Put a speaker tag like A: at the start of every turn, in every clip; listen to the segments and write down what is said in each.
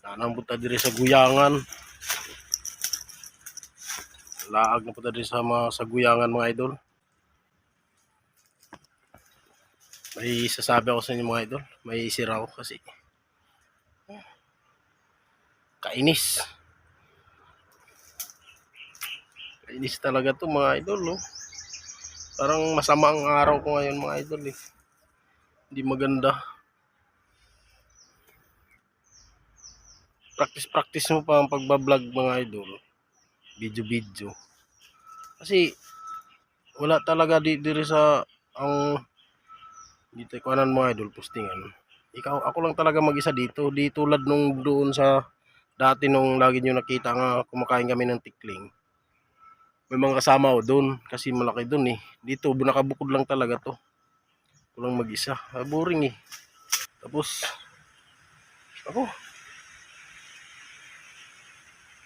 A: Anang punta diri sa Guyangan. Laag na punta diri sa Guyangan mga idol. May sasabi ako sa inyo mga idol. May siraw kasi kainis. Kainis talaga to mga idol, no? Parang masama ang araw ko ngayon mga idol eh. Hindi maganda. Practice mo pa ang pagbablog mga idol. Video. Kasi wala talaga diri sa ang dito kuanan mga idol postingan. Ako lang talaga mag-isa dito. Di tulad nung doon sa dati nung lagi nyo nakita nga kumakain kami ng tikling. May mga kasama ko doon kasi malaki doon eh. Dito nakabukod lang talaga to. Ako lang mag-isa. Boring eh. Tapos ako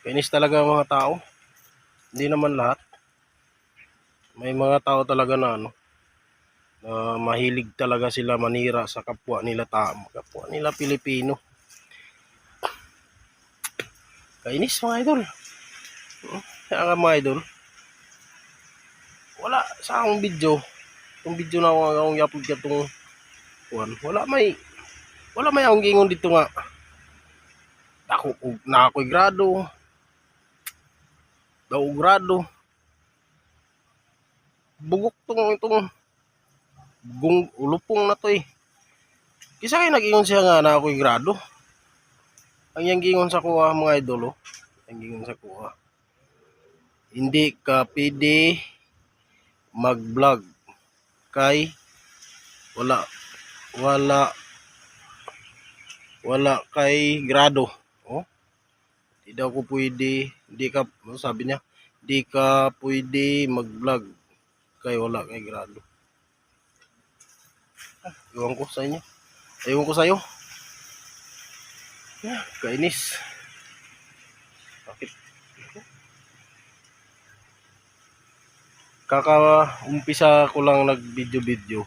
A: kainis talaga ang mga tao. Hindi naman lahat. May mga tao talaga na mahilig talaga sila manira sa kapwa nila kapwa nila Pilipino. Kainis mga idol. Kaya mga idol, wala sa akong video. Itong video na akong i-upload ka itong wala may akong gingon dito nga. Ako'y grado. Daw grado. Bugok itong ulupong na to eh. Kisa kayo nag-ingon siya nga na ako'y grado. Ang yang gingon sa kuha mga idol, ang gingon sa kuha. Hindi ka pwede mag-vlog kay wala kay grado. Oh? Hindi daw ko pwede, sabi niya, hindi ka pwede mag-vlog kay wala kay grado. Ewan ko sa inyo. Ewan ko sa iyo. Kainis. Bakit? Kaka-umpisa ko lang nag-video.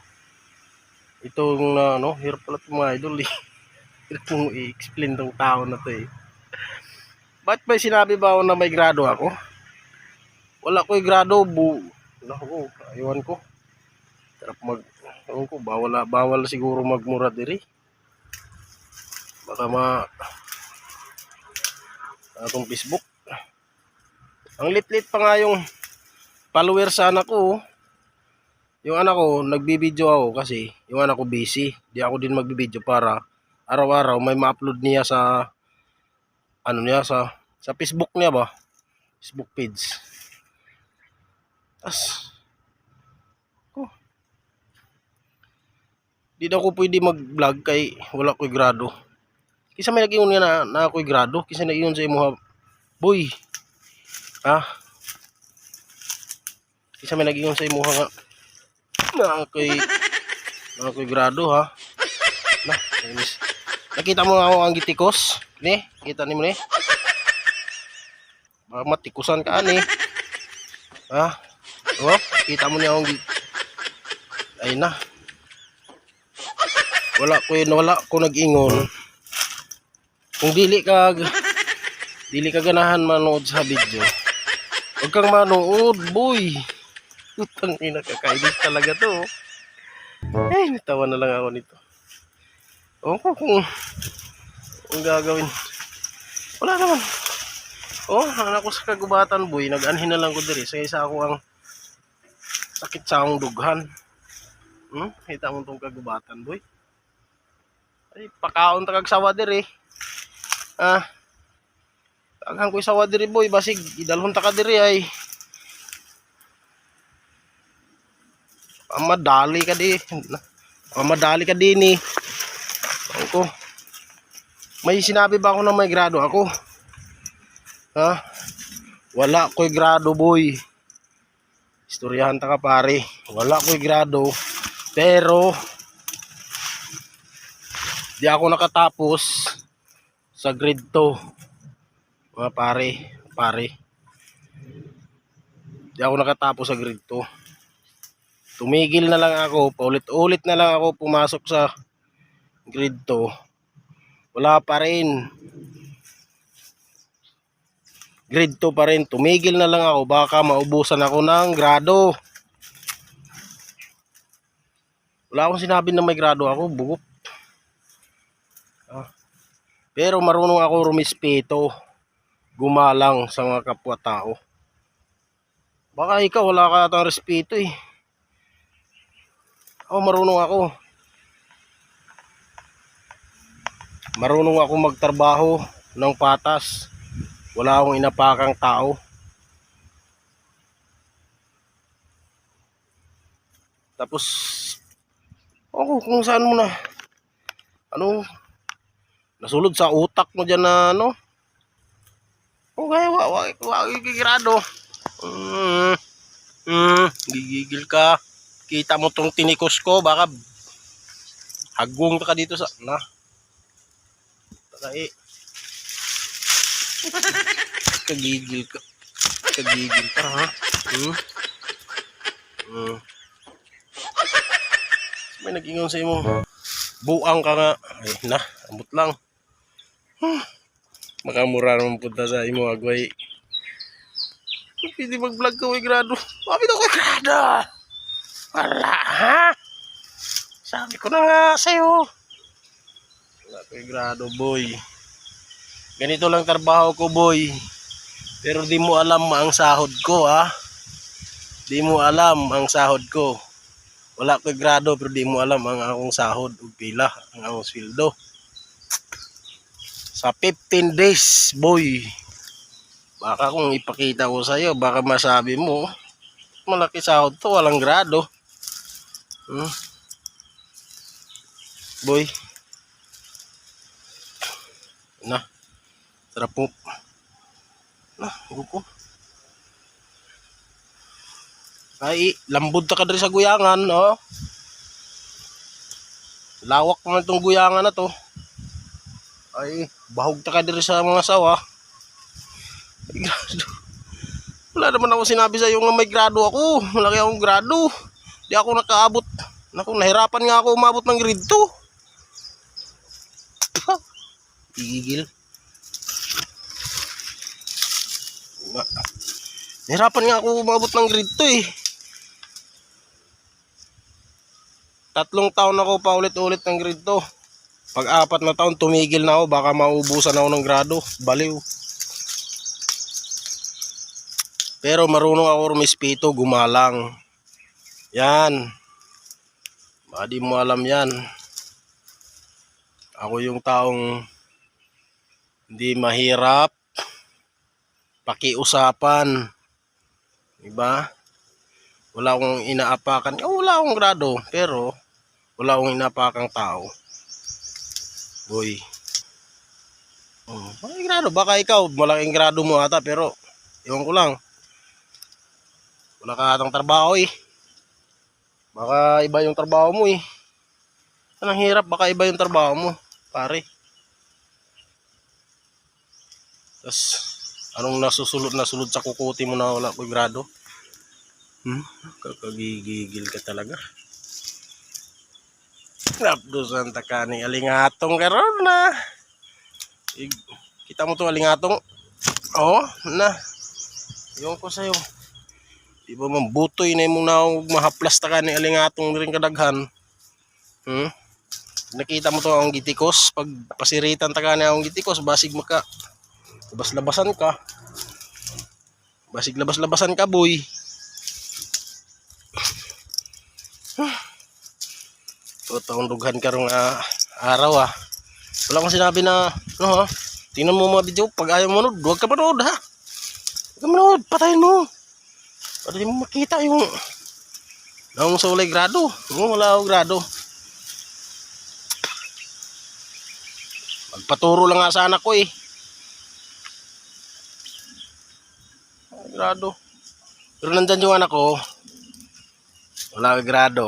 A: Itong hirap pala itong mga idol eh. Hirap mong i-explain tong tao na to eh. Ba't ba sinabi ba ako na may grado ako? Wala ko'y grado, aywan ko. Ewan ko, bawal siguro magmura diri. Baka atong Facebook. Ang lit-lit pa nga yung follower sa anak ko. Yung anak ko, nagbibideo ako kasi yung anak ko busy. Di ako din magbibideo para araw-araw may ma-upload niya sa sa Facebook niya ba? Facebook page. Di daw ko pwede mag-vlog kay wala ko'y grado. Kisa may nag-ingon nga na ako'y grado. Kisa nag-ingon sa imo, boy. Ha? Kisa may nag-ingon sa imo nga na ako'y grado ha. Nakita mo nga ako ang gitikos? Ni, kita ni mo ni. Baka matikusan ka ani. Ha? Oh, kita mo ni akong ay na. Wala ko nag-ingon. Kung dili ka ganahan manood sa video, huwag kang manood, boy. Utang ina, kakainis talaga to. Natawa na lang ako nito. Kung gagawin. Wala naman. Anak ko sa kagubatan, boy. Nag-anhin na lang ko diri. Sa isa ako ang sakit sa akong dughan. Kita mo itong kagubatan, boy. Ay, pakaon takag sawa diri. Taghang ko'y sawa diri, boy. Basig, idalhon ta ka diri ay. Madali ka din eh. May sinabi ba ako na may grado ako? Ha? Wala ko'y grado, boy. Istoryahan ta ka pare. Wala ko'y grado. Pero di ako nakatapos sa grade 2. Mga pare. Di ako nakatapos sa grade 2. Tumigil na lang ako, paulit-ulit na lang ako pumasok sa grade 2. Wala pa rin. grade 2 pa rin. Tumigil na lang ako, baka maubusan ako ng grado. Wala akong sinabi na may grado ako, bugot. Pero marunong ako rumispeto, gumalang sa mga kapwa-tao. Baka ikaw wala ka atang respeto eh. Ako marunong ako. Marunong ako magtrabaho ng patas. Wala akong inapakang tao. Tapos, kung saan mo na, nasulod sa utak mo dyan na okay, wag gigigil ka. Kita mo tong tinikos ko, baka hagong ka dito sa, kagigil ka. Kagigil ka, ha? May nag-ingon sa imo. Buang ka nga. Ay, ambot lang. Makamura naman punta sa imo, agway. Pwede mag-vlog ka, may grado. Bakit ako grado? Wala, ha? Sabi ko na nga sa'yo. Wala ko grado, boy. Ganito lang trabaho ko, boy. Pero di mo alam ang sahod ko, ha? Di mo alam ang sahod ko. Wala ko grado pero di mo alam ang akong sahod o pila ang akong sweldo. Sa 15 days, boy. Baka kung ipakita ko sa iyo, baka masabi mo, malaki sahod to, walang grado. Boy. Sarap po. Buko. Ay, lambod ta ka diri sa guyangan, no? Lawak naman itong guyangan na to. Ay, bahog ta ka diri sa mga sawa. Ay, grado. Wala naman ako sinabi sa iyo nga may grado ako. Malaki akong grado. Di ako nakaabot. Naku, nahirapan nga ako umabot ng grade 2. Igigil. Nahirapan nga ako umabot ng grade 2 eh. 3 taon ako pa ulit-ulit ng grade 2. Pag 4 na taon tumigil na ako, baka maubusan ako ng grado. Baliw. Pero marunong ako rumispeto, gumalang. Yan. Baka di mo alam yan. Ako yung taong hindi mahirap pakiusapan. Diba? Wala akong inaapakan. Wala akong grado, pero wala akong inapakang tao. Boy. Malaking grado. Baka ikaw, malaking grado mo ata, pero iwan ko lang. Wala ka atang trabaho eh. Baka iba yung trabaho mo eh. Anong hirap, baka iba yung trabaho mo, pare. Tapos, anong nasulod sa kukuti mo na wala ko grado? Kakagigigil ka talaga. Napdusan ta ka ni alingatong karon na. Kita mo to alingatong. Iyon ko sa'yo. Di ba mambutoy na yung mahaplas ta ka ni alingatong rin kadaghan. Nakita mo to ang gitikos. Pag pasiritan ta ka ni ang gitikos, basig maka labas-labasan ka. Basig labas-labasan ka, boy. Taong dughan karong araw Wala akong sinabi na tingnan mo mga video. Pag ayaw mo manood, huwag ka manood ha. Huwag ka manood, patayin mo. Para di mo makita yung naong sa walay grado. Wala akong grado. Magpaturo lang nga sa anak ko eh. Grado. Pero nandyan yung anak ko. Wala akong grado.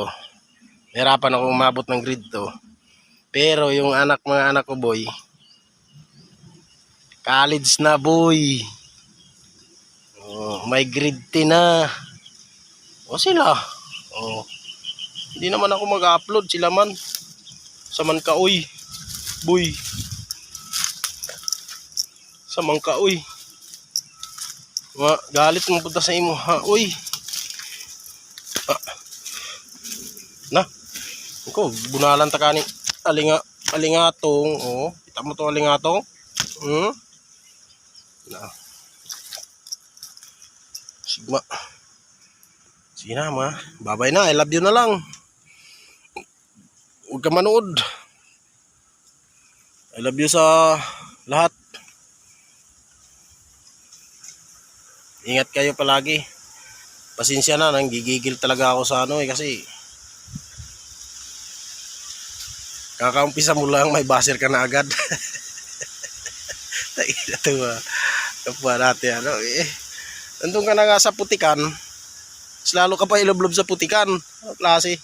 A: Hirapan ako umabot ng grade 2. Pero yung mga anak ko, boy, college na, boy. May grade 10 na. Sila. Hindi naman ako mag-upload. Sila man. Saman ka, uy. Boy. Saman ka, uy. Galit mo punta sa imo ha. Uy. Ah, na. Ko bunalan ta kani alingatong. Oh, kita mo to alingatong? Hmm? Na. Sigma. Sige na ma. Babay na. I love you na lang. Huwag ka manood. I love you sa lahat. Ingat kayo palagi. Pasensya na, nanggigigil talaga ako sa ano kasi kakaumpisa mo lang may baser ka na agad. Ito kapwa natin ano nandun ka na nga sa putikan, lalo ka pa iloblob sa putikan. Ano klase?